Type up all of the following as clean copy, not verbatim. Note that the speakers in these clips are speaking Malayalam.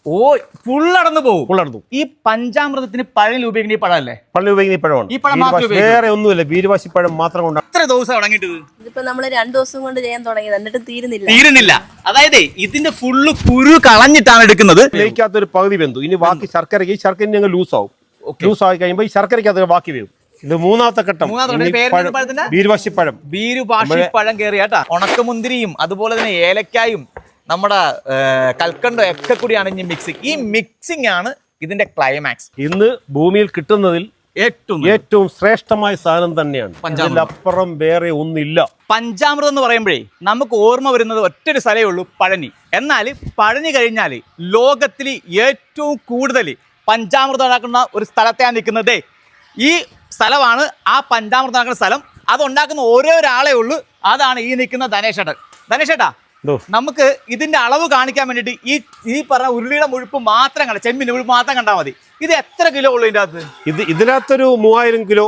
ഓ ഫുള്ളടന്നു പോകും. ഫുള്ളടന്നു. ഈ പഞ്ചാമൃതത്തിന് പഴം ഉപയോഗിക്കുന്ന ഈ പഴമല്ലേ? പഴം ഉപയോഗിക്കുന്ന ഈ പഴമാണ്. ഈ പഴം മാത്രം വേറെ ഒന്നുമില്ല, വീരുവാശിപ്പഴം മാത്രം കൊണ്ടാണ്. എത്ര ദിവസം തുടങ്ങിയിട്ടത്? ഇതിപ്പോ നമ്മള് 2 ദിവസം കൊണ്ട് ചെയ്യാൻ തുടങ്ങിയത്, എന്നിട്ട് തീരുന്നില്ല. അതായത് ഇതിന്റെ ഫുള്ള് കുരു കളഞ്ഞിട്ടാണ് എടുക്കുന്നത്. ലയിക്കാത്തൊരു പകുതി വെന്തു. ഇനി ബാക്കി ശർക്കരയ്ക്ക് ഈ ശർക്കര ഞങ്ങൾ ലൂസ് ആവും. ലൂസ് ആയി കഴിയുമ്പോൾ ഈ ശർക്കരയ്ക്ക് ബാക്കി വരും. ഇത് മൂന്നാമത്തെ ഘട്ടം. വീരുവാശിപ്പഴം. വീരുവാശിപ്പഴം കയറിയാട്ടാ. ഉണക്കമുന്തിരിയും അതുപോലെ തന്നെ ഏലക്കായും നമ്മുടെ കൽക്കണ്ടോ ഒക്കെ കൂടിയാണ് ഈ മിക്സിംഗ്. ഈ മിക്സിംഗ് ആണ് ഇതിന്റെ ക്ലൈമാക്സ്. ഇന്ന് ഭൂമിയിൽ കിട്ടുന്നതിൽ ഏറ്റവും ശ്രേഷ്ഠമായ സാധനം തന്നെയാണ്. അതിലപ്പുറം വേറെ ഒന്നില്ല. പഞ്ചാമൃതം എന്ന് പറയുമ്പോഴേ നമുക്ക് ഓർമ്മ വരുന്നത് ഒറ്റൊരു സ്ഥലമേ ഉള്ളൂ, പഴനി. എന്നാൽ പഴനി കഴിഞ്ഞാൽ ലോകത്തിൽ ഏറ്റവും കൂടുതൽ പഞ്ചാമൃതം ഉണ്ടാക്കുന്ന ഒരു സ്ഥലത്തെയാണ് നിൽക്കുന്നത്. ഈ സ്ഥലമാണ് ആ പഞ്ചാമൃതം ഉണ്ടാക്കുന്ന സ്ഥലം. അത് ഉണ്ടാക്കുന്ന ഒരേ ഒരാളേ ഉള്ളൂ, അതാണ് ഈ നിൽക്കുന്ന ധനേഷേട്ടൻ. ധനേഷേട്ടാ, നമുക്ക് ഇതിന്റെ അളവ് കാണിക്കാൻ വേണ്ടിട്ട് ഈ പറഞ്ഞ ഉരുളിയുടെ മുഴുപ്പ് മാത്രം കണ്ട, ചെമ്പിന്റെ മുഴുപ്പ് മാത്രം കണ്ടാൽ മതി. ഇത് എത്ര കിലോ ഉള്ളു ഇതിന്റെ അകത്ത്? ഇതിനകത്തൊരു 3000 കിലോ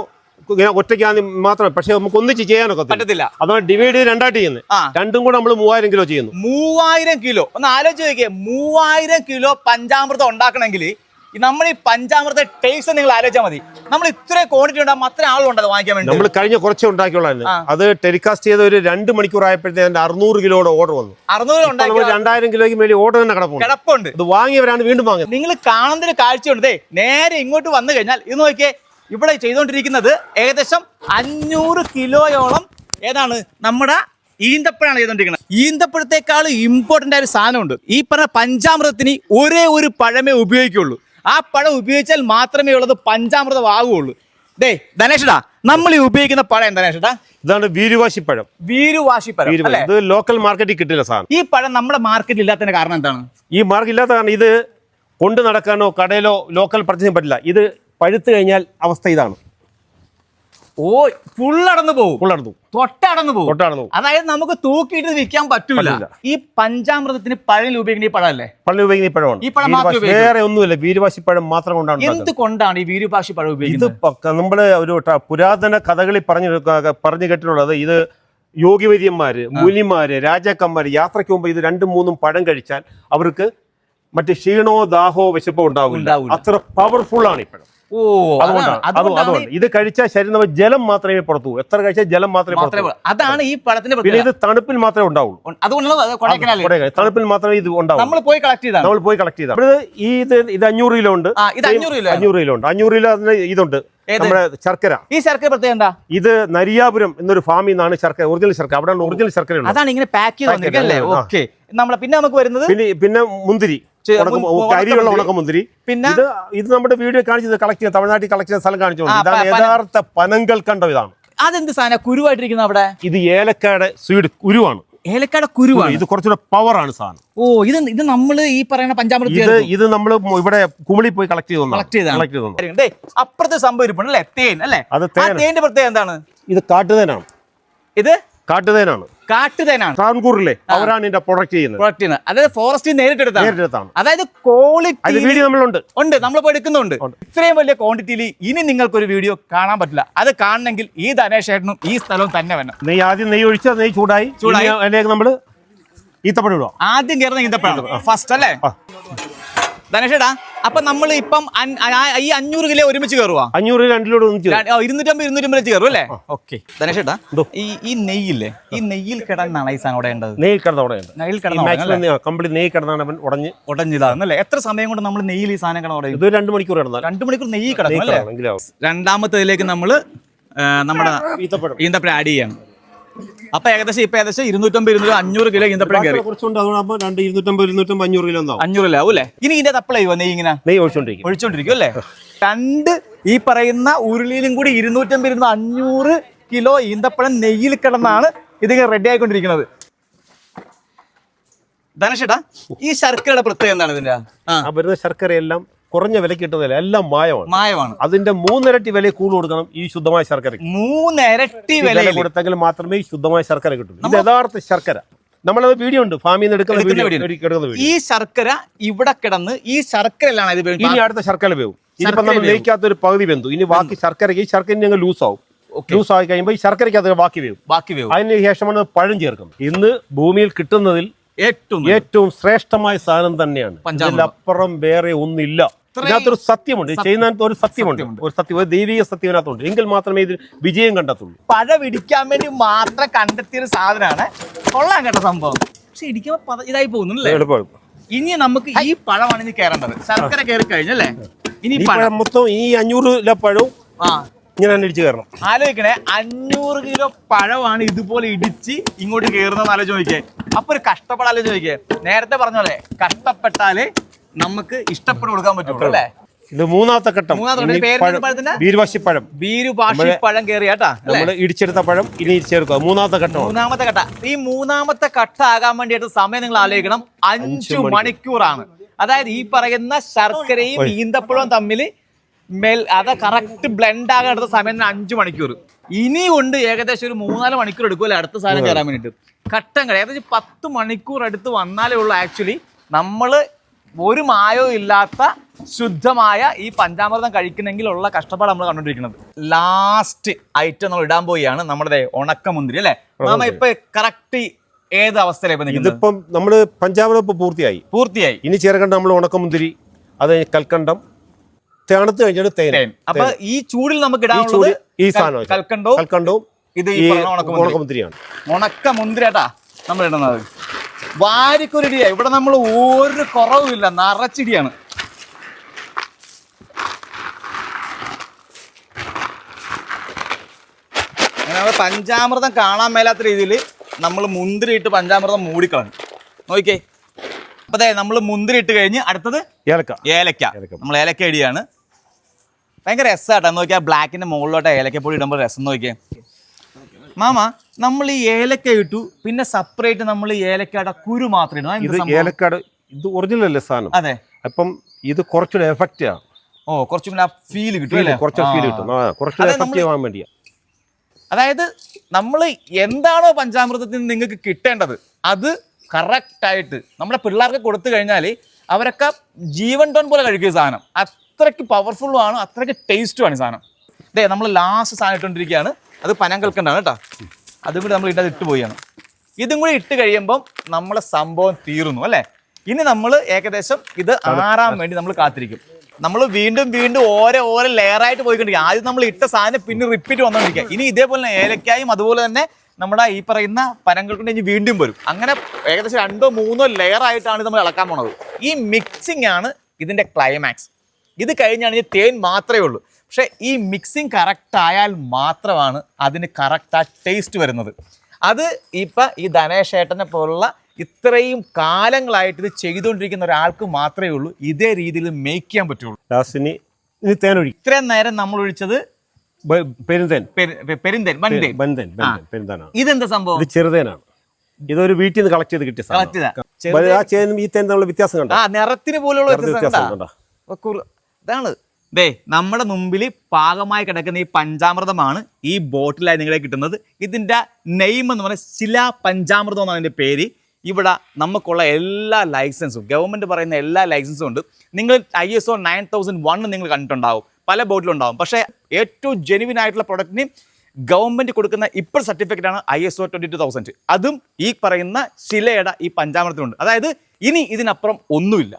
ഒറ്റയ്ക്കാണ് മാത്രമേ. പക്ഷെ നമുക്ക് ഒന്നിച്ച് ചെയ്യാനൊക്കെ പറ്റത്തില്ല. അതുകൊണ്ട് ഡിവൈഡ് ചെയ്ത് രണ്ടായിട്ട് ചെയ്യുന്നത്. രണ്ടും കൂടെ നമ്മൾ 3000 കിലോ ചെയ്യുന്നു. 3000 കിലോ ഒന്ന് ആലോചിച്ച് നോക്കിയേ. 3000 കിലോ പഞ്ചാമൃതം ഉണ്ടാക്കണമെങ്കിൽ നമ്മൾ ഈ പഞ്ചാമൃത ടേസ്റ്റ് നിങ്ങൾ ആലോചിച്ചാൽ മതി. നമ്മൾ ഇത്രയും ക്വാണ്ടിറ്റി ഉണ്ടാകും, അത്ര ആളുണ്ടത് വാങ്ങിക്കാൻ വേണ്ടി. നമ്മൾ കഴിഞ്ഞ കുറച്ചേ ഉണ്ടാക്കിയുള്ളൂ. അത് ടെലികാസ്റ്റ് ചെയ്ത ഒരു 2 മണിക്കൂർ ആയപ്പോഴത്തേക്ക് 600 കിലോയുടെ ഓർഡർ വന്നു. 2000 കിലോയ്ക്ക് മേലെ ഓർഡർ തന്നെ കിടപ്പുണ്ട്. ഇത് വാങ്ങിയവരാണ് വീണ്ടും വാങ്ങുന്നത്. നിങ്ങൾ കാണുന്നതിന് കാഴ്ചയുണ്ട്. നേരെ ഇങ്ങോട്ട് വന്നു കഴിഞ്ഞാൽ ഇത് നോക്കിയേ, ഇവിടെ ചെയ്തുകൊണ്ടിരിക്കുന്നത് ഏകദേശം 500 കിലോയോളം ഏതാണ് നമ്മുടെ ഈന്തപ്പഴമാണ് ചെയ്തുകൊണ്ടിരിക്കുന്നത്. ഈന്തപ്പഴത്തെക്കാൾ ഇമ്പോർട്ടൻ്റ് ആയ ഒരു സാധനമുണ്ട്. ഈ പറഞ്ഞ പഞ്ചാമൃതത്തിന് ഒരേ ഒരു പഴമേ ഉപയോഗിക്കുള്ളൂ. ആ പഴം ഉപയോഗിച്ചാൽ മാത്രമേ ഉള്ളത് പഞ്ചാമൃതമാകുള്ളൂ. ധനേഷടാ, നമ്മൾ ഈ ഉപയോഗിക്കുന്ന പഴം എന്താ ധനേഷടാ? ഇതാണ് വീരുവാശിപ്പഴം. വീരുവാശിപ്പഴം ഇത് ലോക്കൽ മാർക്കറ്റിൽ കിട്ടില്ല സാധനം. ഈ പഴം നമ്മുടെ മാർക്കറ്റിൽ ഇല്ലാത്തതിന്റെ കാരണം എന്താണ്? ഈ മാർക്കറ്റ് ഇല്ലാത്ത കാരണം ഇത് കൊണ്ട് നടക്കാനോ കടയിലോ ലോക്കൽ പർച്ചേസിന് പറ്റില്ല. ഇത് പഴുത്ത് കഴിഞ്ഞാൽ അവസ്ഥ ഇതാണ്. ഓ ഫുള്ളടന്നു പോകും. തൊട്ടടന്നു പോകും. അതായത് നമുക്ക് തൂക്കിയിട്ട് വിൽക്കാൻ പറ്റൂല. ഈ പഞ്ചാമൃതത്തിന് പഴം ഉപയോഗിക്കുന്ന ഈ പഴമല്ലേ? പഴം ഉപയോഗിക്കുന്ന ഈ പഴമാണ്. ഈ പഴം വേറെ ഒന്നുമില്ല, വീരുവാശിപ്പഴം മാത്രം കൊണ്ടാണ്. എന്തുകൊണ്ടാണ് ഈ വീരുവാശിപ്പഴം ഉപയോഗിക്കുന്നത്? ഇത് നമ്മള് ഒരു പുരാതന കഥകളിൽ പറഞ്ഞു കേട്ടിട്ടുള്ളത്, ഇത് യോഗിവര്യന്മാര്, മുനിമാര്, രാജാക്കന്മാര് യാത്രയ്ക്ക് മുമ്പ് ഇത് 2-3 പഴം കഴിച്ചാൽ അവർക്ക് മറ്റു ക്ഷീണോ ദാഹോ വിശപ്പോ ഉണ്ടാവില്ല. അത്ര പവർഫുൾ ആണ് ഈ പഴം. അതുകൊണ്ടാണ് ഇത് കഴിച്ചാൽ ശരീരം ജലം മാത്രമേ പുറത്തു പോകും. എത്ര കഴിച്ചാൽ ജലം മാത്രമേ പുറത്തു. അതാണ് ഈ പഴത്തിന്റെ. പിന്നെ ഇത് തണുപ്പിൽ മാത്രമേ ഉണ്ടാവുള്ളൂ. തണുപ്പിൽ മാത്രമേ ഇത് ഉണ്ടാവൂ. നമ്മൾ പോയി കളക്ട് ചെയ്താൽ ഇത് 500 കിലോ ഉണ്ട്. 500 കിലോ ഉണ്ട്. 500 കിലോ ഇതുണ്ട് നമ്മുടെ ശർക്കര. ഈ ശർക്കര പ്രത്യേകം എന്താ? ഇത് നരിയാപുരം എന്നൊരു ഫാമിൽ നിന്നാണ് ശർക്കര, ഒറിജിനൽ ശർക്കര. അവിടെയാണ് ഒറിജിനൽ ശർക്കര. അതാണ് ഇങ്ങനെ പാക്ക് ചെയ്ത്. പിന്നെ നമുക്ക് വരുന്നത് പിന്നെ മുന്തിരി, അരിയുള്ള ഉണക്കമുന്തിരി. പിന്നെ ഇത് നമ്മുടെ വീഡിയോ കാണിച്ചത് കളക്ട് ചെയ്ത് തമിഴ്നാട്ടിൽ കളക്ട് ചെയ്ത സ്ഥലം കാണിച്ചു. ഇതാണ് യഥാർത്ഥ പനങ്കൽ കണ്ടോ. ഇതാണ്. അതെന്ത് സാധനം കുരുവായിട്ടിരിക്കുന്ന അവിടെ? ഇത് ഏലക്കായുടെ സ്വീഡ് കുരുവാണ്. ഏലക്കായുടെ കുരുവാണ്. ഇത് കുറച്ചുകൂടെ പവർ ആണ് സാധനം. ഓ ഇത് നമ്മള് ഈ പറയുന്ന പഞ്ചാമൃതം ഇത് നമ്മൾ ഇവിടെ കുമിളി പോയി കളക്ട് ചെയ്തു. അപ്പുറത്തെ സംഭവം ഇരിപ്പുണ്ട് അല്ലേ? തേൻ അല്ലേ? തേന്റെ പ്രത്യേകത എന്താണ്? ഇത് കാട്ടുതേനാണ്. ഇത് കാട്ടുതേനാണ്. ട്രാവൻകൂറിലെ അവരാണ് ഇതിന്റെ പ്രൊഡക്റ്റ് ചെയ്യുന്നത്. അതായത് ഫോറസ്റ്റ് നേരിട്ടെടുത്താണ്. അതായത് ക്വാളിറ്റി വീഡിയോ നമ്മളുണ്ട്, നമ്മളിപ്പോ എടുക്കുന്നുണ്ട്. ഇത്രയും വലിയ ക്വാണ്ടിറ്റിയിൽ ഇനി നിങ്ങൾക്കൊരു വീഡിയോ കാണാൻ പറ്റില്ല. അത് കാണണമെങ്കിൽ ഈ ധനേഷേട്ടനും ഈ സ്ഥലവും തന്നെ വേണം. നെയ്യ് ഒഴിച്ചാൽ നെയ്യ് ചൂടായി അതിലേക്ക് നമ്മള് ഈത്തപ്പഴം ഇടുക. ആദ്യം കയറുന്ന ഈന്തപ്പഴം ഫസ്റ്റ് അല്ലേ ധനേഷേട്ടാ? അപ്പൊ നമ്മൾ ഇപ്പം ഈ 500 കിലോ ഒരുമിച്ച് കയറുവാ? 500 200 250 വെച്ച് കയറും അല്ലേ? ഓക്കെ ധനേഷേട്ടാ, ഈ നെയ്യില്ലേ, ഈ നെയ്യിൽ കിടന്നാണ് ഈ സാധനം ഉടേണ്ടത്. നെയ്യിൽ കിടന്നാണ് ഉടഞ്ഞതാണല്ലേ? എത്ര സമയം കൊണ്ട് നമ്മൾ നെയ്യിൽ ഈ സാധനം കിടന്നു? ഇത് 2 മണിക്കൂർ കിടന്നാൽ 2 മണിക്കൂർ നെയ്യ് കിടക്കും. രണ്ടാമത്തേതിലേക്ക് നമ്മള് നമ്മുടെ ഈന്തപ്പഴം ആഡ് ചെയ്യണം. അപ്പൊ ഏകദേശം 250 500 കിലോ ഈന്തപ്പഴം കയറി. 500 കിലോ ആവൂല്ലേ? ഇനി ഇതിന്റെ തപ്പള നെയ്യ് ഒഴിച്ചോണ്ടിരിക്കും അല്ലേ? ഈ പറയുന്ന ഉരുളിയിലും കൂടി 250 500 കിലോ ഈന്തപ്പഴം നെയ്യിൽ കിടന്നാണ് ഇതിങ്ങനെ റെഡി ആയിക്കൊണ്ടിരിക്കുന്നത്. ധനേഷേട്ടാ, ഈ ശർക്കരയുടെ പ്രത്യേകത എന്താണ്? ഇതിന്റെ ശർക്കരയെല്ലാം കുറഞ്ഞ വിലക്ക് കിട്ടുന്നില്ല, എല്ലാം മായമാണ്. അതിന്റെ 3 ഇരട്ടി വില കൂടുതൽ കൊടുക്കണം ഈ ശുദ്ധമായ ശർക്കര. 3 ഇരട്ടി വില കൊടുത്തെങ്കിൽ മാത്രമേ ഈ ശുദ്ധമായ ശർക്കര കിട്ടൂ. ഇത് യഥാർത്ഥ ശർക്കര. നമ്മളത് വീഡിയോ ഉണ്ട്, ഫാമിൽ നിന്ന് എടുക്കുന്ന ഈ ശർക്കര ഇവിടെ കിടന്ന് ഈ ശർക്കരയിലാണ് ഇത്. ഇനി അടുത്ത ശർക്കര വേവും. ഇതിപ്പോ നമ്മൾ ലയിക്കാത്തൊരു പകുതി വെന്തു. ഇനി ബാക്കി ശർക്കരയ്ക്ക് ഈ ശർക്കര ഞങ്ങൾ ലൂസ് ആവും. ലൂസ് ആയി കഴിയുമ്പോൾ ഈ ശർക്കരയ്ക്ക് അത് ബാക്കി വേവും. അതിന് ശേഷമാണ് പഴം ചേർക്കുന്നത്. ഇന്ന് ഭൂമിയിൽ കിട്ടുന്നതിൽ ഏറ്റവും ശ്രേഷ്ഠമായ സാധനം തന്നെയാണ്. പഞ്ചാമൃതം. ഇതിലപ്പുറം വേറെ ഒന്നില്ല. ഇതിനകത്തൊരു സത്യമുണ്ട്, ചെയ്യുന്നതിനകത്ത് ഒരു സത്യമുണ്ട്, ഒരു ദൈവിക സത്യം ഇതിനകത്തുണ്ട്. എങ്കിൽ മാത്രമേ ഇതിൽ വിജയം കണ്ടെത്തുള്ളൂ. പഴം ഇടിക്കാൻ വേണ്ടി മാത്രം കണ്ടെത്തിയൊരു സാധനമാണ്. കൊള്ളാൻ കേട്ട സംഭവം. പക്ഷെ ഇടിക്കുമ്പോ ഇതായി പോകുന്നുണ്ടല്ലേ. ഇനി നമുക്ക് ഈ പഴമാണ് ഇനി കയറേണ്ടത്. ശർക്കര കയറി കഴിഞ്ഞല്ലേ, ഇനി പഴം മൊത്തം ഈ 500 കിലോ പഴവും ഇങ്ങനെ ഇടിച്ചു കയറണം. ആലോചിക്കണേ, 500 കിലോ പഴമാണ് ഇതുപോലെ ഇടിച്ച് ഇങ്ങോട്ട് കയറുന്നതെന്ന് ആലോചിച്ച് നോക്കിയേ. അപ്പൊ ഒരു കഷ്ടപ്പെടാൻ ആലോചിച്ച് നോക്കിയേ. നേരത്തെ പറഞ്ഞോളെ കഷ്ടപ്പെട്ടാല് നമുക്ക് ഇഷ്ടപ്പെട്ട് കൊടുക്കാൻ പറ്റുള്ളൂ അല്ലേ. ഇത് മൂന്നാമത്തെ ഘട്ടം. വീരുവാശിപ്പഴം. വീരുവാശിപ്പഴം കയറിയാട്ടാ നമ്മൾ ഇടിച്ചെടുത്ത പഴം ഇനി ഇടിച്ചെടുക്കുക. മൂന്നാമത്തെ ഘട്ടം. മൂന്നാമത്തെ ഘട്ടം. ഈ മൂന്നാമത്തെ ഘട്ടം ആകാൻ വേണ്ടിയിട്ട് സമയം നിങ്ങൾ ആലോചിക്കണം. 5 മണിക്കൂറാണ്. അതായത് ഈ പറയുന്ന ശർക്കരയും ഈന്തപ്പഴവും തമ്മിൽ അത് കറക്റ്റ് ബ്ലെൻഡ് ആകാൻ എടുത്ത സമയം 5 മണിക്കൂർ. ഇനി കൊണ്ട് ഏകദേശം ഒരു 3-4 മണിക്കൂർ എടുക്കുമല്ലോ അടുത്ത സാധനം കയറാൻ വേണ്ടിയിട്ട്. ഘട്ടം കഴിയും. ഏകദേശം 10 മണിക്കൂർ അടുത്ത് വന്നാലേ ഉള്ളൂ ആക്ച്വലി നമ്മൾ ഒരു മായവും ഇല്ലാത്ത ശുദ്ധമായ ഈ പഞ്ചാമൃതം കഴിക്കുന്നെങ്കിലുള്ള കഷ്ടപ്പാട് നമ്മൾ കണ്ടോണ്ടിരിക്കുന്നത്. ലാസ്റ്റ് ഐറ്റം നമ്മൾ ഇടാൻ പോവുകയാണ് നമ്മുടെ ഉണക്കമുന്തിരി അല്ലേ. നമ്മ ഇപ്പൊ കറക്റ്റ് ഏത് അവസ്ഥയിലാണ് ഇതിപ്പം നമ്മള് പഞ്ചാമൃതം ഇപ്പൊ പൂർത്തിയായി. ഇനി ചേർക്കേണ്ട നമ്മൾ ഉണക്കമുന്തിരി, അത് കൽക്കണ്ടം, തണുത്ത് കഴിഞ്ഞിട്ട് തേൻ. അപ്പൊ ഈ ചൂടിൽ നമുക്ക് ഇടാനുള്ളത് ഈ സാധനം കൽക്കണ്ടവും ഇത് ഉണക്കമുന്തിരിയാണ്. ഉണക്കമുന്തിരിയാട്ടാ നമ്മൾ ഇടുന്നത്. വാരിക്കൊരിടിയാ. ഇവിടെ നമ്മൾ ഒരു കുറവുമില്ല, നിറച്ചിടിയാണ്. അങ്ങനെ പഞ്ചാമൃതം കാണാൻ മേലാത്ത രീതിയിൽ നമ്മൾ മുന്തിരി ഇട്ട് പഞ്ചാമൃതം മൂടിക്കളഞ്ഞു. നോക്കിക്കേ. അപ്പൊ അതെ നമ്മൾ മുന്തിരി ഇട്ട് കഴിഞ്ഞ് അടുത്തത് ഏലക്ക. നമ്മൾ ഏലക്ക ഇടിയാണ്. ഭയങ്കര രസമായിട്ടാ. നോക്കിയാൽ ബ്ലാക്കിന്റെ മുകളിലോട്ട് ഏലക്കപ്പൊടി ഇടുമ്പോൾ രസം നോക്കിയേ. മാമ നമ്മൾ ഈ ഏലക്ക ഇട്ടു, പിന്നെ സെപ്പറേറ്റ് നമ്മൾ ഈ ഏലക്കയുടെ കുരു മാത്രം ഇടും. ഇത് ഏലക്കാട് ഇത് ഒറിജിനൽ അല്ലേ സാധനം. അതെ. അപ്പം ഇത് കുറച്ചുകൂടെ എഫക്റ്റ് ആണ്. കുറച്ചും കൂടെ ഫീൽ കിട്ടും. കുറച്ച് ഫീൽ കിട്ടും. കുറച്ചുകൂടെ എഫക്റ്റീവ് ആവാൻ വേണ്ടിയാ. അതായത് നമ്മൾ എന്താണോ പഞ്ചാമൃതത്തിൽ നിന്ന് നിങ്ങൾക്ക് കിട്ടേണ്ടത് അത് കറക്റ്റായിട്ട് നമ്മുടെ പിള്ളേർക്ക് കൊടുത്തു കഴിഞ്ഞാൽ അവരൊക്കെ ജീവൻ ടോൺ പോലെ കഴിക്കുക സാധനം. അത്രയ്ക്ക് പവർഫുള്ളും ആണ്, അത്രയ്ക്ക് ടേസ്റ്റുമാണ് ഈ സാധനം. ഇതേ നമ്മൾ ലാസ്റ്റ് സാധനം ഇട്ടുകൊണ്ടിരിക്കുകയാണ്. അത് പനം കൽക്കണ്ടാണ് കേട്ടോ. അതും കൂടി നമ്മൾ ഇട്ടത് ഇട്ട് പോയാണ്. ഇതും കൂടി ഇട്ട് കഴിയുമ്പം നമ്മളെ സംഭവം തീർന്നു അല്ലേ. ഇനി നമ്മൾ ഏകദേശം ഇത് ആറാൻ വേണ്ടി നമ്മൾ കാത്തിരിക്കും. നമ്മൾ വീണ്ടും ഓരോ ലെയറായിട്ട് പോയിക്കൊണ്ടിരിക്കുക. ആദ്യം നമ്മൾ ഇട്ട സാധനം പിന്നെ റിപ്പീറ്റ് വന്നുകൊണ്ടിരിക്കുക. ഇനി ഇതേപോലെ തന്നെ ഏലക്കായും അതുപോലെ തന്നെ നമ്മുടെ ഈ പറയുന്ന പനങ്കൽക്കൊണ്ട് ഇനി വീണ്ടും വരും. അങ്ങനെ ഏകദേശം 2-3 ലെയർ ആയിട്ടാണ് നമ്മൾ ഇളക്കാൻ പോണത്. ഈ മിക്സിംഗ് ആണ് ഇതിൻ്റെ ക്ലൈമാക്സ്. ഇത് കഴിഞ്ഞാണെങ്കിൽ തേൻ മാത്രമേ ഉള്ളൂ. പക്ഷേ ഈ മിക്സിങ് കറക്റ്റ് ആയാൽ മാത്രമാണ് അതിന് കറക്റ്റ് ആ ടേസ്റ്റ് വരുന്നത്. അത് ഇപ്പം ഈ ധനേഷ് ഏട്ടനെ പോലുള്ള ഇത്രയും കാലങ്ങളായിട്ട് ഇത് ചെയ്തുകൊണ്ടിരിക്കുന്ന ഒരാൾക്ക് മാത്രമേ ഉള്ളൂ ഇതേ രീതിയിൽ മേക്ക് ചെയ്യാൻ പറ്റുള്ളൂ. ഇത്രയും നേരം നമ്മൾ ഒഴിച്ചത് ഇതെന്താ സംഭവം? ചെറുതേനാണ്. ഇതൊരു വീട്ടിൽ നിന്ന് കളക്ട് ചെയ്ത് കിട്ടിയ വ്യത്യാസം കണ്ടോ? നിറത്തിന് പോലുള്ള ഇതാണ്. ദേ നമ്മുടെ മുമ്പിൽ പാകമായി കിടക്കുന്ന ഈ പഞ്ചാമൃതമാണ് ഈ ബോട്ടിലായി നിങ്ങളെ കിട്ടുന്നത്. ഇതിൻ്റെ നെയിം എന്ന് പറഞ്ഞാൽ ശിലാ പഞ്ചാമൃതം എന്നാണ് അതിൻ്റെ പേര്. ഇവിടെ നമുക്കുള്ള എല്ലാ ലൈസൻസും ഗവൺമെൻറ് പറയുന്ന എല്ലാ ലൈസൻസും ഉണ്ട്. നിങ്ങൾ ISO 9001 നിങ്ങൾ കണ്ടിട്ടുണ്ടാവും, പല ബോട്ടിലുണ്ടാവും. പക്ഷേ ഏറ്റവും ജെനുവിൻ ആയിട്ടുള്ള പ്രൊഡക്റ്റിന് ഗവൺമെൻറ് കൊടുക്കുന്ന ഇപ്പോൾ സർട്ടിഫിക്കറ്റാണ് ISO 22000. അതും ഈ പറയുന്ന ശിലയുടെ ഈ പഞ്ചാമൃതത്തിലുണ്ട്. അതായത് ഇനി ഇതിനപ്പുറം ഒന്നുമില്ല.